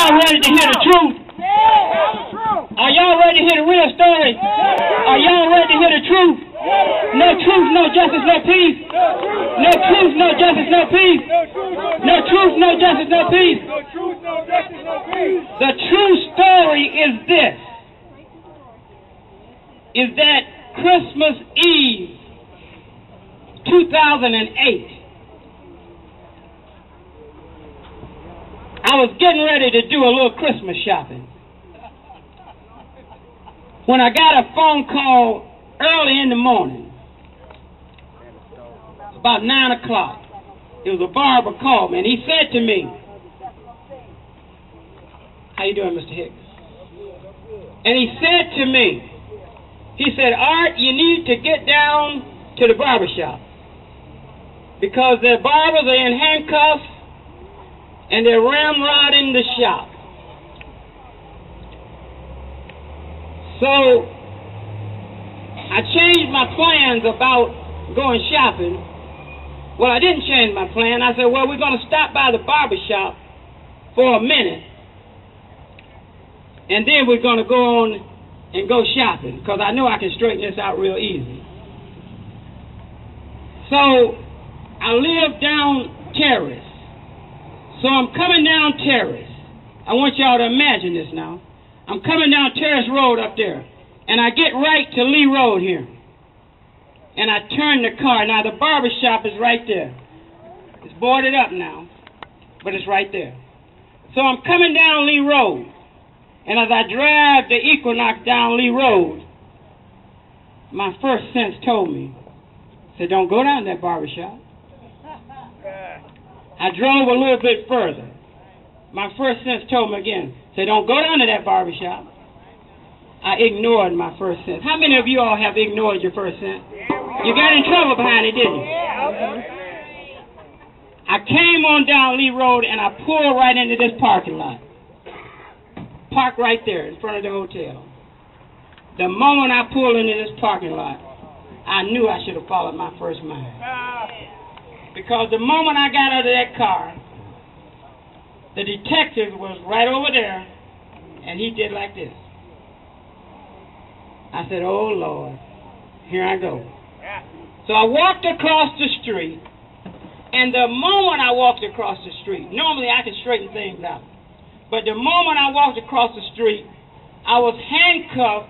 y'all ready to hear the truth? Are y'all ready to hear the real story? Are y'all ready to hear the truth? No truth, no justice, no peace. No truth, no justice, no peace. No truth, no justice, no peace. The true story is this. Is that Christmas Eve 2008, I was getting ready to do a little Christmas shopping when I got a phone call early in the morning, about 9 o'clock. It was a barber called me, and he said to me, "How you doing, Mr. Hicks?" And he said to me, he said, "Art, you need to get down to the barber shop because the barbers are in handcuffs and they're ramrodding the shop." So I changed my plans about going shopping. Well, I didn't change my plan. I said, well, we're going to stop by the barber shop for a minute, and then we're going to go on and go shopping, because I know I can straighten this out real easy. So I live down Terrace. So I'm coming down Terrace. I want y'all to imagine this now. I'm coming down Terrace Road up there, and I get right to Lee Road here. And I turn the car. Now, the barber shop is right there. It's boarded up now, but it's right there. So I'm coming down Lee Road, and as I drive the Equinox down Lee Road, my first sense told me, said, don't go down that barber shop. I drove a little bit further. My first sense told me again, said, don't go down to that barber shop. I ignored my first sense. How many of you all have ignored your first sense? You got in trouble behind it, didn't you? I came on down Lee Road and I pulled right into this parking lot. Parked right there in front of the hotel. The moment I pulled into this parking lot, I knew I should have followed my first mind. Because the moment I got out of that car, the detective was right over there, and he did like this. I said, oh, Lord, here I go. So I walked across the street, and the moment I walked across the street, normally I can straighten things out, but the moment I walked across the street, I was handcuffed,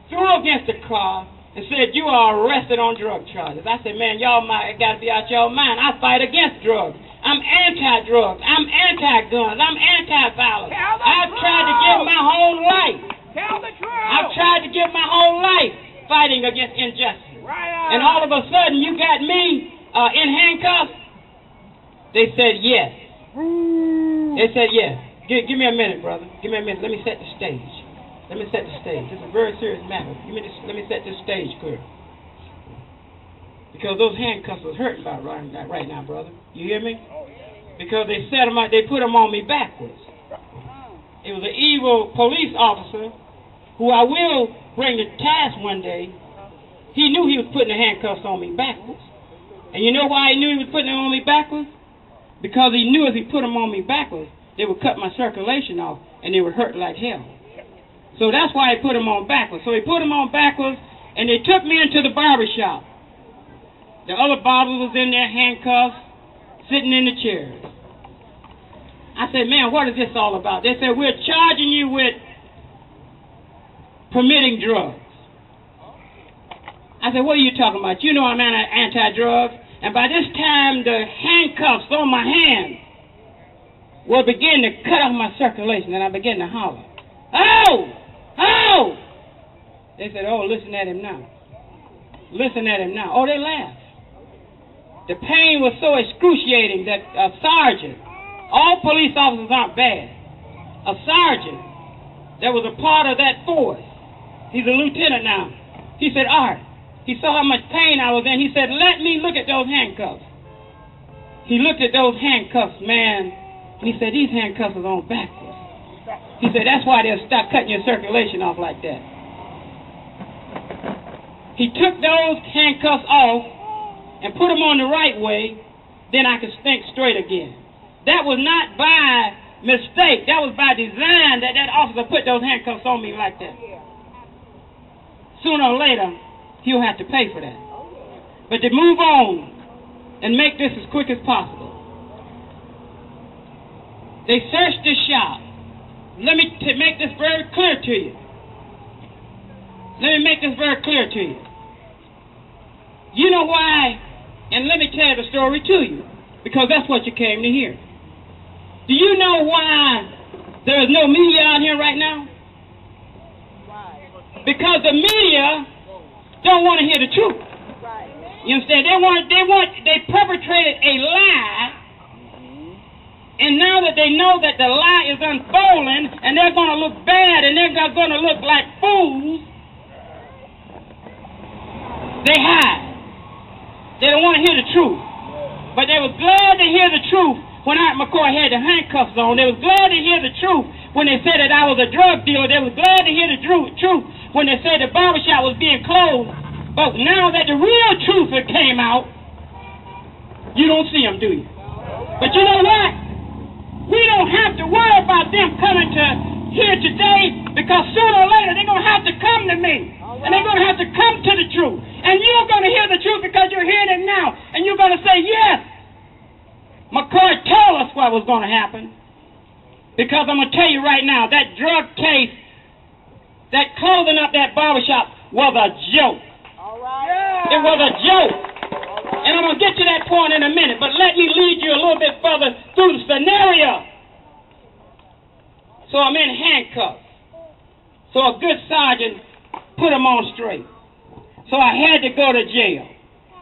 threw against the car, and said, you are arrested on drug charges. I said, man, y'all got to be out y'all mind. I fight against drugs. I'm anti-drugs. I'm anti-guns. I'm anti-violence. I've tried to give my whole life. Tell the truth. I've tried to give my whole life fighting against injustice. Right on. And all of a sudden, you got me in handcuffs? They said yes. They said yes. Give me a minute, brother. Give me a minute. Let me set the stage. Let me set the stage. This is a very serious matter. Let me set this stage clear. Because those handcuffs was hurting about right now, brother. You hear me? Because they set them out, they put them on me backwards. It was an evil police officer who I will bring to task one day. He knew he was putting the handcuffs on me backwards. And you know why he knew he was putting them on me backwards? Because he knew if he put them on me backwards, they would cut my circulation off and they would hurt like hell. So that's why he put them on backwards. So he put them on backwards, and they took me into the barber shop. The other barbers was in their handcuffs, sitting in the chairs. I said, man, what is this all about? They said, we're charging you with permitting drugs. I said, what are you talking about? You know I'm anti-drugs. And by this time, the handcuffs on my hands were beginning to cut off my circulation, and I began to holler. Oh! Oh! They said, oh, listen at him now. Listen at him now. Oh, they laughed. The pain was so excruciating that a sergeant, all police officers aren't bad, a sergeant that was a part of that force, he's a lieutenant now, he said, Art, he saw how much pain I was in, he said, let me look at those handcuffs. He looked at those handcuffs, man, and he said, these handcuffs are on backwards. He said, that's why they'll stop cutting your circulation off like that. He took those handcuffs off and put them on the right way, then I could think straight again. That was not by mistake. That was by design that that officer put those handcuffs on me like that. Sooner or later, he'll have to pay for that. But to move on and make this as quick as possible, they searched the shop. Let me make this very clear to you. Let me make this very clear to you. You know why? And let me tell the story to you, because that's what you came to hear. Do you know why there is no media out here right now? Because the media don't want to hear the truth. You understand? They perpetrated a lie, and now that they know that the lie is unfolding, and they're going to look bad, and they're going to look like fools, they hide. They don't want to hear the truth. But they were glad to hear the truth when ART MCKOY had the handcuffs on. They were glad to hear the truth when they said that I was a drug dealer. They were glad to hear the truth when they said the barbershop was being closed. But now that the real truth came out, you don't see them, do you? But you know what? We don't have to worry about them coming to here today, because sooner or later they're going to have to come to me. And they're going to have to come to the truth. And you're going to hear the truth because you're hearing it now. And you're going to say, yes, McCoy told us what was going to happen. Because I'm going to tell you right now, that drug case, that closing up that barbershop was a joke. All right. It was a joke. And I'm going to get to that point in a minute. But let me lead you a little bit further through the scenario. So I'm in handcuffs. So a good sergeant put him on straight. So I had to go to jail.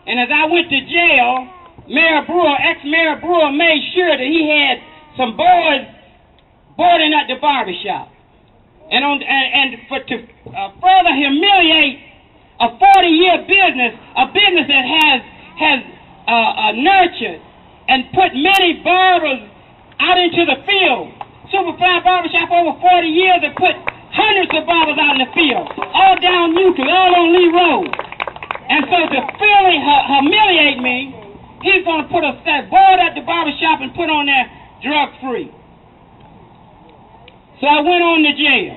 And as I went to jail, ex-Mayor Brewer made sure that he had some boys boarding at the barbershop. And to further humiliate a 40-year business, a business that has nurtured and put many barbers out into the field. Superfly Barbershop over 40 years and put hundreds of barbers out in the field, all down Euclid, all on Lee Road. And so to humiliate me, he's going to put that board at the barbershop and put on there drug-free. So I went on to jail.